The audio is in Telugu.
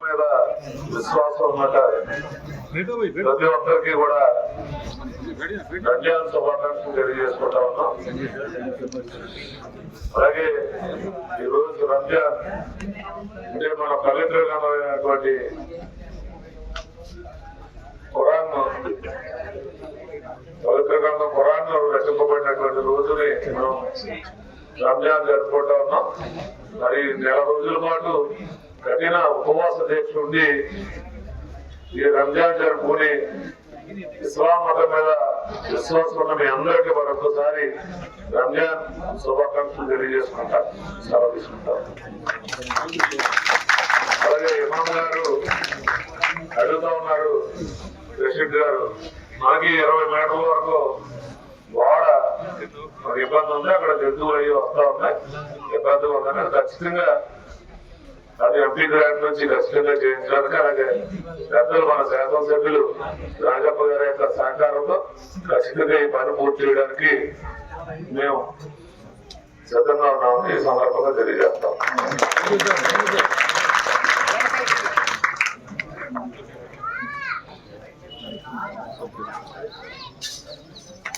మీద విశ్వాసం ఉన్నట ప్రతి ఒక్కరికి కూడా రంజాన్ శుభాకాంక్షలు తెలియజేసుకుంటా ఉన్నాం. అలాగే ఈరోజు రంజాన్ అంటే మన పవిత్ర గ్రంథమైనటువంటి ఖురాన్ పవిత్ర గ్రంథం ఖురాన్ రచింపబడినటువంటి రోజుని మనం రంజాన్ జరుపుకుంటా ఉన్నాం. మరి నెల రోజుల పాటు కఠిన ఉపవాస దీక్ష ఉండి ఈ రంజాన్ జరుపుకుని ఇస్లాం మతం మీద విశ్వాసం ఉన్న మీ అందరికీ మరొకసారి రంజాన్ శుభాకాంక్షలు తెలియజేసుకుంటాం, సెలవు తీసుకుంటాం. అలాగే ఇమాం గారు అడుగుతా ఉన్నారు, రషీద్ గారు, మనకి 20 మీటర్ల వరకు వాడ ఇబ్బంది ఉంది, అక్కడ జంతువులు అయ్యి వస్తా ఉన్నాయి, ఇబ్బంది ఉందని ఖచ్చితంగా అది ఎంపీ గ్రాంట్ నుంచి ఖచ్చితంగా చేయించడానికి, అలాగే పెద్దలు మన శాసనసభ్యులు రాజప్ప గారి యొక్క సహకారంతో ఖచ్చితంగా ఈ పని పూర్తి చేయడానికి మేము సిద్ధంగా ఉన్నామని ఈ సందర్భంగా తెలియజేస్తాం.